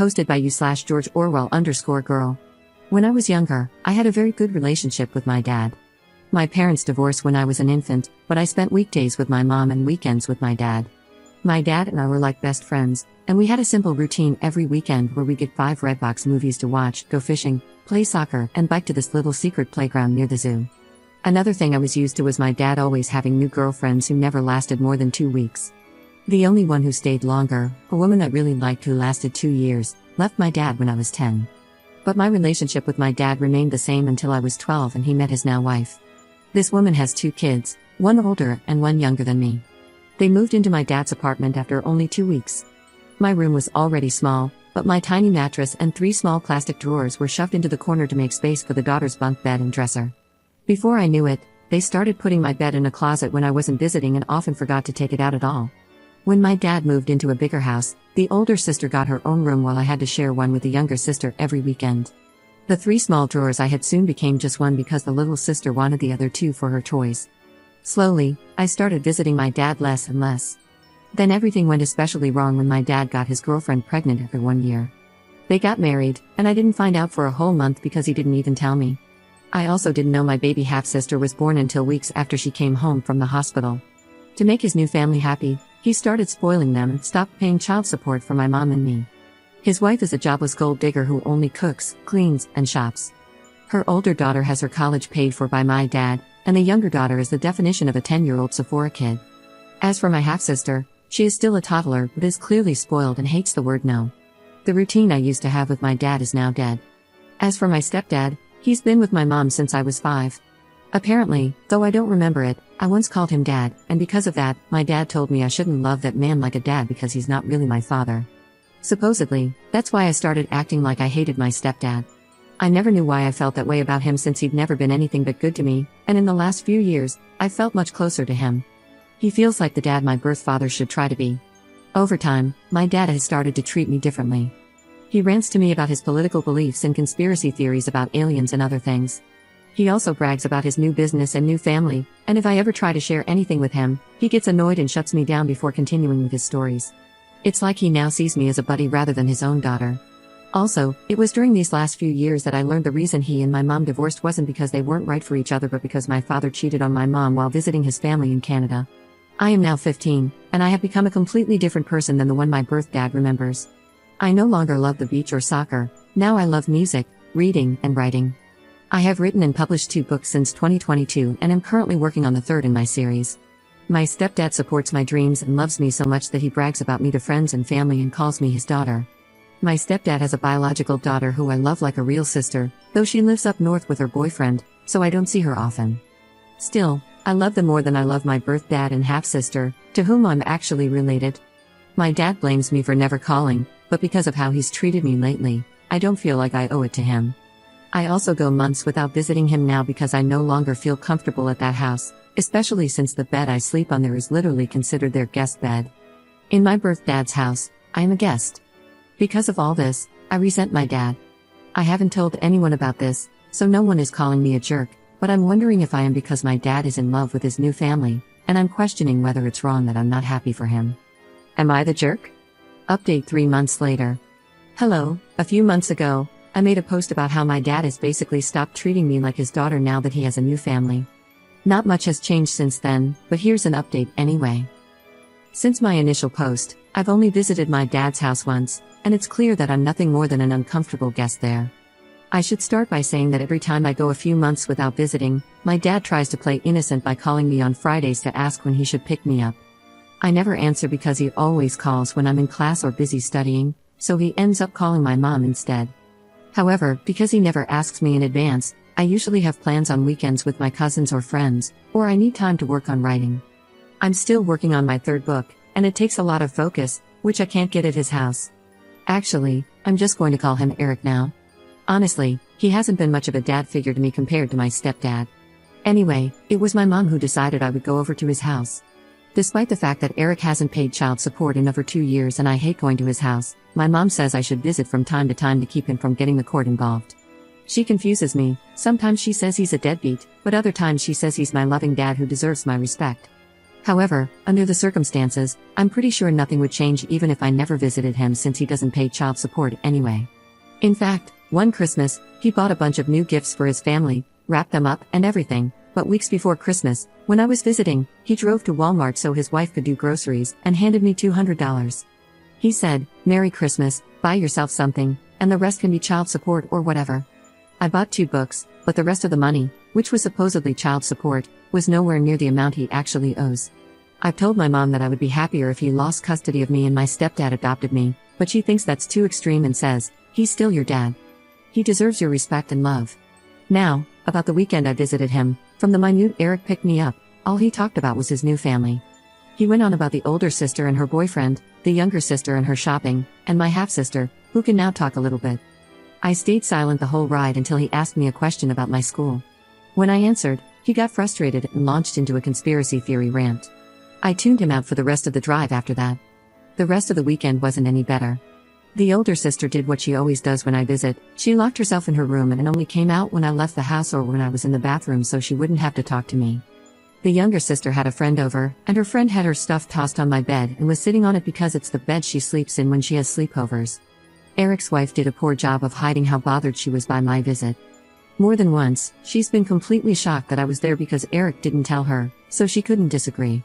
Posted by you/George Orwell_girl. When I was younger, I had a very good relationship with my dad. My parents divorced when I was an infant, but I spent weekdays with my mom and weekends with my dad. My dad and I were like best friends, and we had a simple routine every weekend where we get 5 Redbox movies to watch, go fishing, play soccer, and bike to this little secret playground near the zoo. Another thing I was used to was my dad always having new girlfriends who never lasted more than 2 weeks. The only one who stayed longer, a woman I really liked who lasted 2 years, left my dad when I was 10. But my relationship with my dad remained the same until I was 12 and he met his now wife. This woman has 2 kids, one older and one younger than me. They moved into my dad's apartment after only 2 weeks. My room was already small, but my tiny mattress and 3 small plastic drawers were shoved into the corner to make space for the daughter's bunk bed and dresser. Before I knew it, they started putting my bed in a closet when I wasn't visiting and often forgot to take it out at all. When my dad moved into a bigger house, the older sister got her own room while I had to share one with the younger sister every weekend. The 3 small drawers I had soon became just one because the little sister wanted the other 2 for her toys. Slowly, I started visiting my dad less and less. Then everything went especially wrong when my dad got his girlfriend pregnant after 1 year. They got married, and I didn't find out for a whole month because he didn't even tell me. I also didn't know my baby half-sister was born until weeks after she came home from the hospital. To make his new family happy, he started spoiling them and stopped paying child support for my mom and me. His wife is a jobless gold digger who only cooks, cleans, and shops. Her older daughter has her college paid for by my dad, and the younger daughter is the definition of a 10-year-old Sephora kid. As for my half-sister, she is still a toddler but is clearly spoiled and hates the word no. The routine I used to have with my dad is now dead. As for my stepdad, he's been with my mom since I was 5. Apparently, though I don't remember it, I once called him dad, and because of that, my dad told me I shouldn't love that man like a dad because he's not really my father. Supposedly, that's why I started acting like I hated my stepdad. I never knew why I felt that way about him since he'd never been anything but good to me, and in the last few years, I felt much closer to him. He feels like the dad my birth father should try to be. Over time, my dad has started to treat me differently. He rants to me about his political beliefs and conspiracy theories about aliens and other things. He also brags about his new business and new family, and if I ever try to share anything with him, he gets annoyed and shuts me down before continuing with his stories. It's like he now sees me as a buddy rather than his own daughter. Also, it was during these last few years that I learned the reason he and my mom divorced wasn't because they weren't right for each other but because my father cheated on my mom while visiting his family in Canada. I am now 15, and I have become a completely different person than the one my birth dad remembers. I no longer love the beach or soccer, now I love music, reading, and writing. I have written and published 2 books since 2022 and am currently working on the 3rd in my series. My stepdad supports my dreams and loves me so much that he brags about me to friends and family and calls me his daughter. My stepdad has a biological daughter who I love like a real sister, though she lives up north with her boyfriend, so I don't see her often. Still, I love them more than I love my birth dad and half-sister, to whom I'm actually related. My dad blames me for never calling, but because of how he's treated me lately, I don't feel like I owe it to him. I also go months without visiting him now because I no longer feel comfortable at that house, especially since the bed I sleep on there is literally considered their guest bed. In my birth dad's house, I am a guest. Because of all this, I resent my dad. I haven't told anyone about this, so no one is calling me a jerk, but I'm wondering if I am because my dad is in love with his new family, and I'm questioning whether it's wrong that I'm not happy for him. Am I the jerk? Update 3 months later. Hello, a few months ago, I made a post about how my dad has basically stopped treating me like his daughter now that he has a new family. Not much has changed since then, but here's an update anyway. Since my initial post, I've only visited my dad's house once, and it's clear that I'm nothing more than an uncomfortable guest there. I should start by saying that every time I go a few months without visiting, my dad tries to play innocent by calling me on Fridays to ask when he should pick me up. I never answer because he always calls when I'm in class or busy studying, so he ends up calling my mom instead. However, because he never asks me in advance, I usually have plans on weekends with my cousins or friends, or I need time to work on writing. I'm still working on my 3rd book, and it takes a lot of focus, which I can't get at his house. Actually, I'm just going to call him Eric now. Honestly, he hasn't been much of a dad figure to me compared to my stepdad. Anyway, it was my mom who decided I would go over to his house. Despite the fact that Eric hasn't paid child support in over 2 years and I hate going to his house, my mom says I should visit from time to time to keep him from getting the court involved. She confuses me, sometimes she says he's a deadbeat, but other times she says he's my loving dad who deserves my respect. However, under the circumstances, I'm pretty sure nothing would change even if I never visited him since he doesn't pay child support anyway. In fact, one Christmas, he bought a bunch of new gifts for his family, wrapped them up and everything, but weeks before Christmas, when I was visiting, he drove to Walmart so his wife could do groceries and handed me $200. He said, "Merry Christmas, buy yourself something, and the rest can be child support or whatever." I bought 2 books, but the rest of the money, which was supposedly child support, was nowhere near the amount he actually owes. I've told my mom that I would be happier if he lost custody of me and my stepdad adopted me, but she thinks that's too extreme and says, "He's still your dad. He deserves your respect and love." Now, about the weekend I visited him, from the minute Eric picked me up, all he talked about was his new family. He went on about the older sister and her boyfriend, the younger sister and her shopping, and my half-sister, who can now talk a little bit. I stayed silent the whole ride until he asked me a question about my school. When I answered, he got frustrated and launched into a conspiracy theory rant. I tuned him out for the rest of the drive after that. The rest of the weekend wasn't any better. The older sister did what she always does when I visit. She locked herself in her room and only came out when I left the house or when I was in the bathroom so she wouldn't have to talk to me. The younger sister had a friend over, and her friend had her stuff tossed on my bed and was sitting on it because it's the bed she sleeps in when she has sleepovers. Eric's wife did a poor job of hiding how bothered she was by my visit. More than once, she's been completely shocked that I was there because Eric didn't tell her, so she couldn't disagree.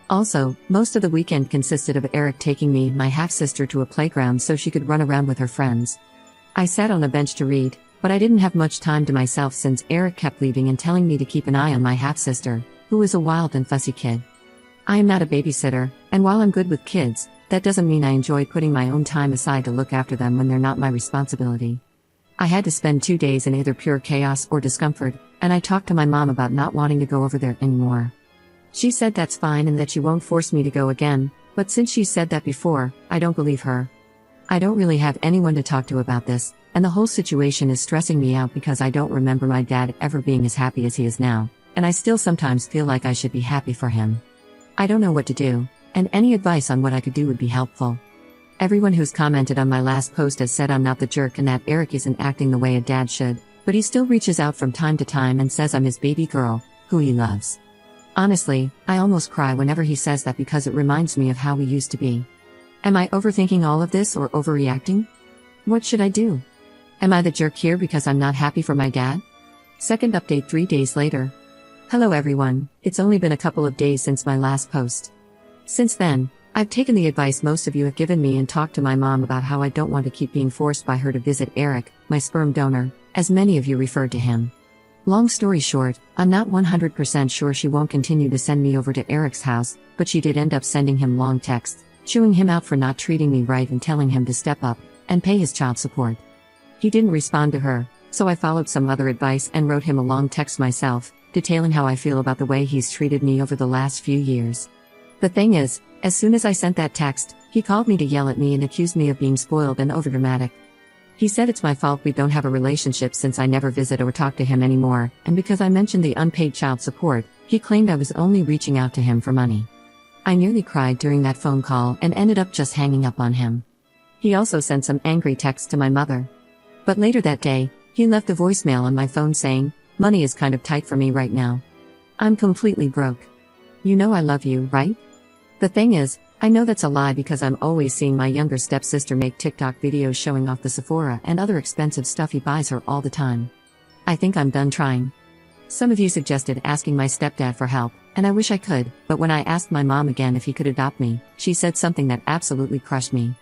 Also, most of the weekend consisted of Eric taking me and my half-sister to a playground so she could run around with her friends. I sat on a bench to read, but I didn't have much time to myself since Eric kept leaving and telling me to keep an eye on my half-sister, who is a wild and fussy kid. I am not a babysitter, and while I'm good with kids, that doesn't mean I enjoy putting my own time aside to look after them when they're not my responsibility. I had to spend 2 days in either pure chaos or discomfort, and I talked to my mom about not wanting to go over there anymore. She said that's fine and that she won't force me to go again, but since she said that before, I don't believe her. I don't really have anyone to talk to about this, and the whole situation is stressing me out because I don't remember my dad ever being as happy as he is now, and I still sometimes feel like I should be happy for him. I don't know what to do, and any advice on what I could do would be helpful. Everyone who's commented on my last post has said I'm not the jerk and that Eric isn't acting the way a dad should, but he still reaches out from time to time and says I'm his baby girl, who he loves. Honestly, I almost cry whenever he says that because it reminds me of how we used to be. Am I overthinking all of this or overreacting? What should I do? Am I the jerk here because I'm not happy for my dad? Second update 3 days later. Hello everyone, it's only been a couple of days since my last post. Since then, I've taken the advice most of you have given me and talked to my mom about how I don't want to keep being forced by her to visit Eric, my sperm donor, as many of you referred to him. Long story short, I'm not 100% sure she won't continue to send me over to Eric's house, but she did end up sending him long texts, chewing him out for not treating me right and telling him to step up and pay his child support. He didn't respond to her, so I followed some other advice and wrote him a long text myself, detailing how I feel about the way he's treated me over the last few years. The thing is, as soon as I sent that text, he called me to yell at me and accused me of being spoiled and overdramatic. He said it's my fault we don't have a relationship since I never visit or talk to him anymore, and because I mentioned the unpaid child support, he claimed I was only reaching out to him for money. I nearly cried during that phone call and ended up just hanging up on him. He also sent some angry texts to my mother. But later that day, he left a voicemail on my phone saying, "Money is kind of tight for me right now. I'm completely broke. You know I love you, right?" The thing is, I know that's a lie because I'm always seeing my younger stepsister make TikTok videos showing off the Sephora and other expensive stuff he buys her all the time. I think I'm done trying. Some of you suggested asking my stepdad for help, and I wish I could, but when I asked my mom again if he could adopt me, she said something that absolutely crushed me.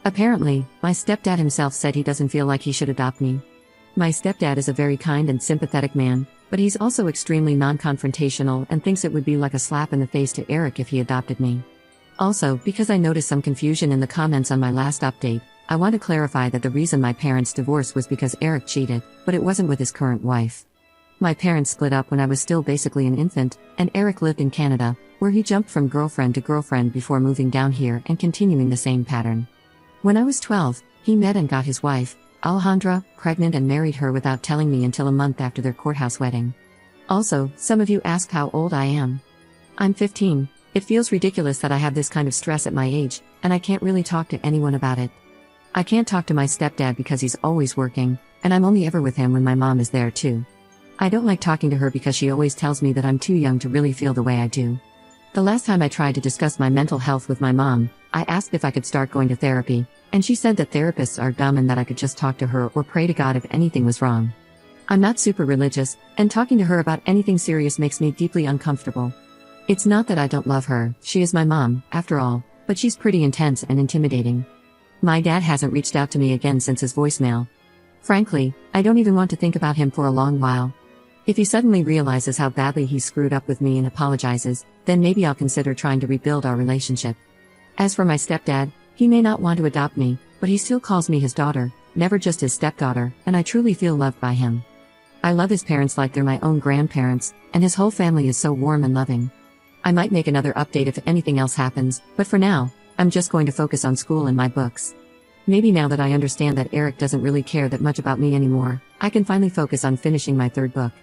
Apparently, my stepdad himself said he doesn't feel like he should adopt me. My stepdad is a very kind and sympathetic man, but he's also extremely non-confrontational and thinks it would be like a slap in the face to Eric if he adopted me. Also, because I noticed some confusion in the comments on my last update, I want to clarify that the reason my parents divorced was because Eric cheated, but it wasn't with his current wife. My parents split up when I was still basically an infant, and Eric lived in Canada, where he jumped from girlfriend to girlfriend before moving down here and continuing the same pattern. When I was 12, he met and got his wife, Alejandra, pregnant and married her without telling me until a month after their courthouse wedding. Also, some of you ask how old I am. I'm 15. It feels ridiculous that I have this kind of stress at my age, and I can't really talk to anyone about it. I can't talk to my stepdad because he's always working, and I'm only ever with him when my mom is there too. I don't like talking to her because she always tells me that I'm too young to really feel the way I do. The last time I tried to discuss my mental health with my mom, I asked if I could start going to therapy, and she said that therapists are dumb and that I could just talk to her or pray to God if anything was wrong. I'm not super religious, and talking to her about anything serious makes me deeply uncomfortable. It's not that I don't love her, she is my mom, after all, but she's pretty intense and intimidating. My dad hasn't reached out to me again since his voicemail. Frankly, I don't even want to think about him for a long while. If he suddenly realizes how badly he screwed up with me and apologizes, then maybe I'll consider trying to rebuild our relationship. As for my stepdad, he may not want to adopt me, but he still calls me his daughter, never just his stepdaughter, and I truly feel loved by him. I love his parents like they're my own grandparents, and his whole family is so warm and loving. I might make another update if anything else happens, but for now, I'm just going to focus on school and my books. Maybe now that I understand that Eric doesn't really care that much about me anymore, I can finally focus on finishing my third book.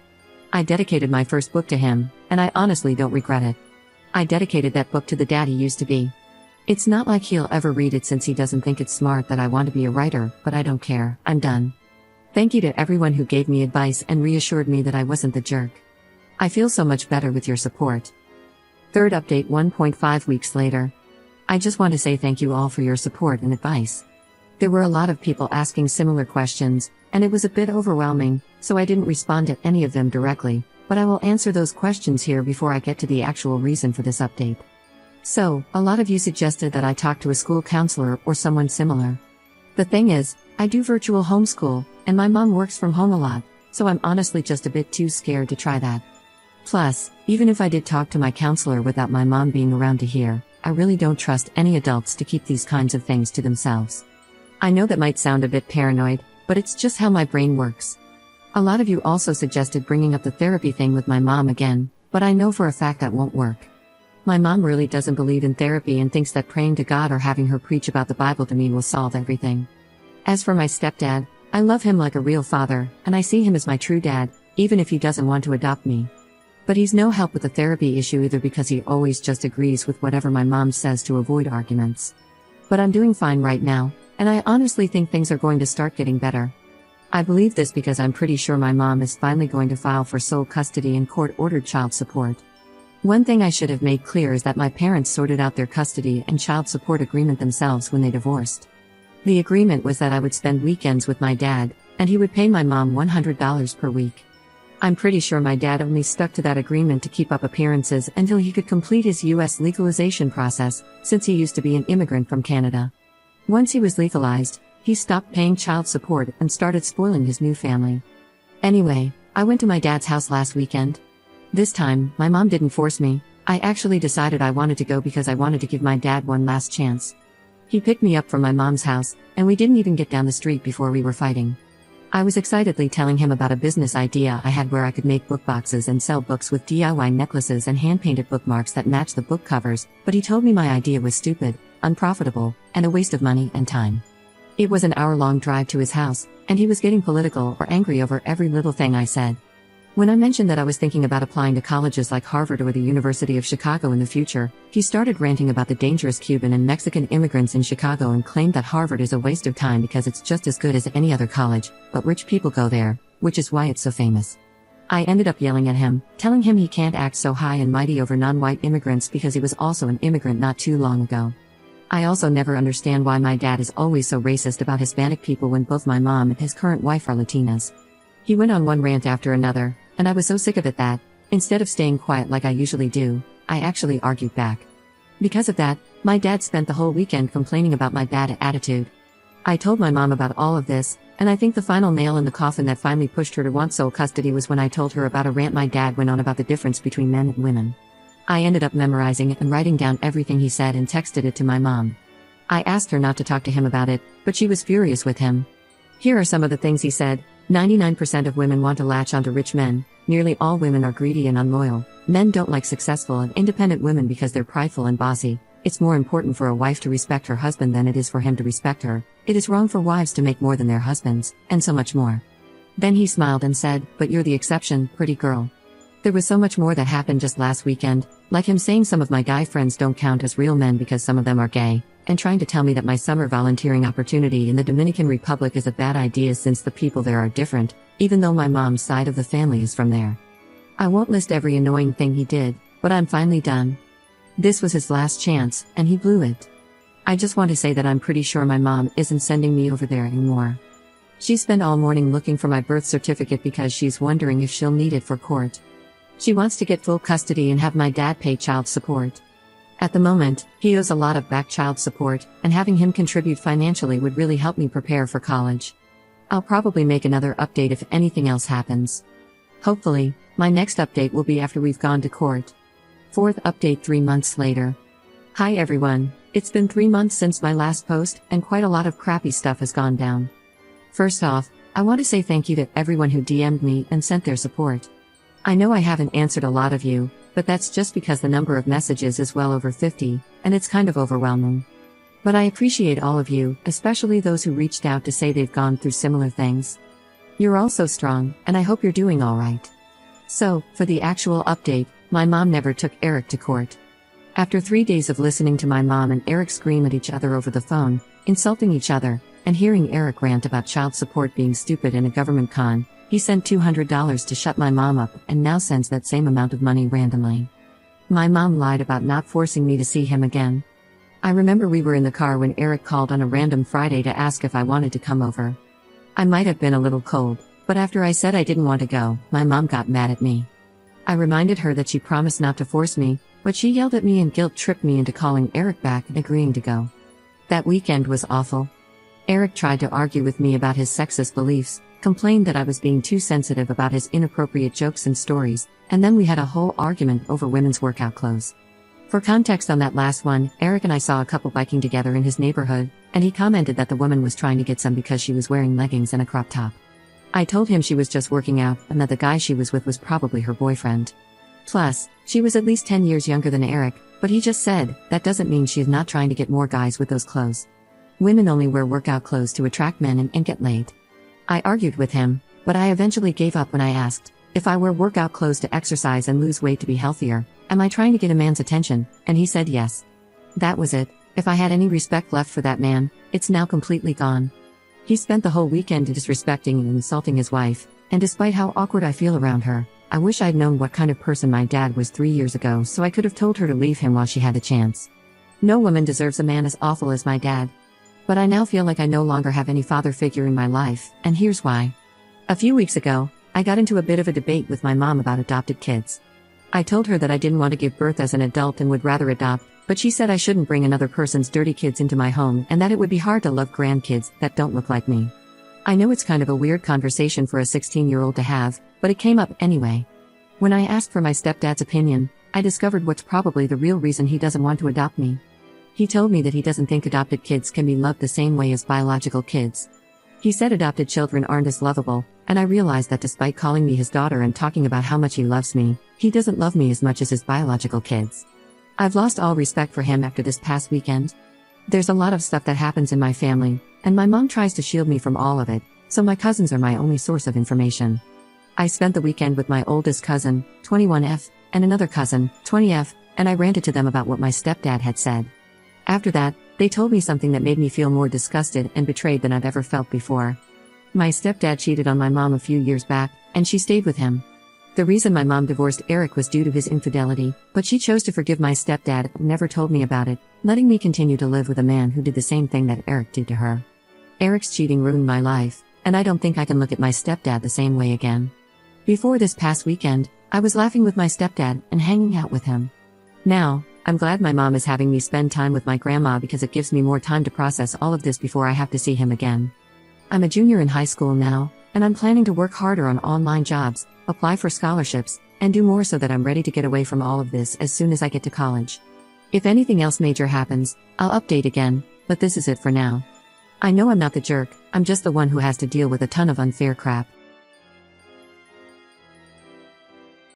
I dedicated my first book to him, and I honestly don't regret it. I dedicated that book to the dad he used to be. It's not like he'll ever read it since he doesn't think it's smart that I want to be a writer, but I don't care, I'm done. Thank you to everyone who gave me advice and reassured me that I wasn't the jerk. I feel so much better with your support. Third update 1.5 weeks later. I just want to say thank you all for your support and advice. There were a lot of people asking similar questions, and it was a bit overwhelming, so I didn't respond to any of them directly, but I will answer those questions here before I get to the actual reason for this update. So, a lot of you suggested that I talk to a school counselor or someone similar. The thing is, I do virtual homeschool, and my mom works from home a lot, so I'm honestly just a bit too scared to try that. Plus, even if I did talk to my counselor without my mom being around to hear, I really don't trust any adults to keep these kinds of things to themselves. I know that might sound a bit paranoid, but it's just how my brain works. A lot of you also suggested bringing up the therapy thing with my mom again, but I know for a fact that won't work. My mom really doesn't believe in therapy and thinks that praying to God or having her preach about the Bible to me will solve everything. As for my stepdad, I love him like a real father, and I see him as my true dad, even if he doesn't want to adopt me. But he's no help with the therapy issue either because he always just agrees with whatever my mom says to avoid arguments. But I'm doing fine right now, and I honestly think things are going to start getting better. I believe this because I'm pretty sure my mom is finally going to file for sole custody and court-ordered child support. One thing I should have made clear is that my parents sorted out their custody and child support agreement themselves when they divorced. The agreement was that I would spend weekends with my dad, and he would pay my mom $100 per week. I'm pretty sure my dad only stuck to that agreement to keep up appearances until he could complete his U.S. legalization process, since he used to be an immigrant from Canada. Once he was legalized, he stopped paying child support and started spoiling his new family. Anyway, I went to my dad's house last weekend. This time, my mom didn't force me. I actually decided I wanted to go because I wanted to give my dad one last chance. He picked me up from my mom's house, and we didn't even get down the street before we were fighting. I was excitedly telling him about a business idea I had where I could make book boxes and sell books with DIY necklaces and hand-painted bookmarks that match the book covers, but he told me my idea was stupid, unprofitable, and a waste of money and time. It was an hour-long drive to his house, and he was getting political or angry over every little thing I said. When I mentioned that I was thinking about applying to colleges like Harvard or the University of Chicago in the future, he started ranting about the dangerous Cuban and Mexican immigrants in Chicago and claimed that Harvard is a waste of time because it's just as good as any other college, but rich people go there, which is why it's so famous. I ended up yelling at him, telling him he can't act so high and mighty over non-white immigrants because he was also an immigrant not too long ago. I also never understand why my dad is always so racist about Hispanic people when both my mom and his current wife are Latinas. He went on one rant after another, and I was so sick of it that, instead of staying quiet like I usually do, I actually argued back. Because of that, my dad spent the whole weekend complaining about my bad attitude. I told my mom about all of this, and I think the final nail in the coffin that finally pushed her to want sole custody was when I told her about a rant my dad went on about the difference between men and women. I ended up memorizing it and writing down everything he said and texted it to my mom. I asked her not to talk to him about it, but she was furious with him. Here are some of the things he said. 99% of women want to latch onto rich men. Nearly all women are greedy and unloyal. Men don't like successful and independent women because they're prideful and bossy. It's more important for a wife to respect her husband than it is for him to respect her. It is wrong for wives to make more than their husbands, and so much more. Then he smiled and said, "But you're the exception, pretty girl." There was so much more that happened just last weekend, like him saying some of my guy friends don't count as real men because some of them are gay, and trying to tell me that my summer volunteering opportunity in the Dominican Republic is a bad idea since the people there are different, even though my mom's side of the family is from there. I won't list every annoying thing he did, but I'm finally done. This was his last chance, and he blew it. I just want to say that I'm pretty sure my mom isn't sending me over there anymore. She spent all morning looking for my birth certificate because she's wondering if she'll need it for court. She wants to get full custody and have my dad pay child support. At the moment, he owes a lot of back child support, and having him contribute financially would really help me prepare for college. I'll probably make another update if anything else happens. Hopefully, my next update will be after we've gone to court. Fourth update 3 months later. Hi everyone, it's been 3 months since my last post, and quite a lot of crappy stuff has gone down. First off, I want to say thank you to everyone who DM'd me and sent their support. I know I haven't answered a lot of you, but that's just because the number of messages is well over 50, and it's kind of overwhelming. But I appreciate all of you, especially those who reached out to say they've gone through similar things. You're all so strong, and I hope you're doing alright. So, for the actual update, my mom never took Eric to court. After 3 days of listening to my mom and Eric scream at each other over the phone, insulting each other, and hearing Eric rant about child support being stupid and a government con, he sent $200 to shut my mom up and now sends that same amount of money randomly. My mom lied about not forcing me to see him again. I remember we were in the car when Eric called on a random Friday to ask if I wanted to come over. I might have been a little cold, but after I said I didn't want to go, my mom got mad at me. I reminded her that she promised not to force me, but she yelled at me and guilt-tripped me into calling Eric back and agreeing to go. That weekend was awful. Eric tried to argue with me about his sexist beliefs, complained that I was being too sensitive about his inappropriate jokes and stories, and then we had a whole argument over women's workout clothes. For context on that last one, Eric and I saw a couple biking together in his neighborhood, and he commented that the woman was trying to get some because she was wearing leggings and a crop top. I told him she was just working out and that the guy she was with was probably her boyfriend. Plus, she was at least 10 years younger than Eric, but he just said, that doesn't mean she's not trying to get more guys with those clothes. Women only wear workout clothes to attract men and get laid. I argued with him, but I eventually gave up when I asked, if I wear workout clothes to exercise and lose weight to be healthier, am I trying to get a man's attention? And he said yes. That was it. If I had any respect left for that man, it's now completely gone. He spent the whole weekend disrespecting and insulting his wife, and despite how awkward I feel around her, I wish I'd known what kind of person my dad was 3 years ago so I could have told her to leave him while she had a chance. No woman deserves a man as awful as my dad. But I now feel like I no longer have any father figure in my life, and here's why. A few weeks ago, I got into a bit of a debate with my mom about adopted kids. I told her that I didn't want to give birth as an adult and would rather adopt, but she said I shouldn't bring another person's dirty kids into my home and that it would be hard to love grandkids that don't look like me. I know it's kind of a weird conversation for a 16-year-old to have, but it came up anyway. When I asked for my stepdad's opinion, I discovered what's probably the real reason he doesn't want to adopt me. He told me that he doesn't think adopted kids can be loved the same way as biological kids. He said adopted children aren't as lovable, and I realized that despite calling me his daughter and talking about how much he loves me, he doesn't love me as much as his biological kids. I've lost all respect for him after this past weekend. There's a lot of stuff that happens in my family, and my mom tries to shield me from all of it, so my cousins are my only source of information. I spent the weekend with my oldest cousin, 21F, and another cousin, 20F, and I ranted to them about what my stepdad had said. After that, they told me something that made me feel more disgusted and betrayed than I've ever felt before. My stepdad cheated on my mom a few years back, and she stayed with him. The reason my mom divorced Eric was due to his infidelity, but she chose to forgive my stepdad and never told me about it, letting me continue to live with a man who did the same thing that Eric did to her. Eric's cheating ruined my life, and I don't think I can look at my stepdad the same way again. Before this past weekend, I was laughing with my stepdad and hanging out with him. Now, I'm glad my mom is having me spend time with my grandma because it gives me more time to process all of this before I have to see him again. I'm a junior in high school now, and I'm planning to work harder on online jobs, apply for scholarships, and do more so that I'm ready to get away from all of this as soon as I get to college. If anything else major happens, I'll update again, but this is it for now. I know I'm not the jerk, I'm just the one who has to deal with a ton of unfair crap.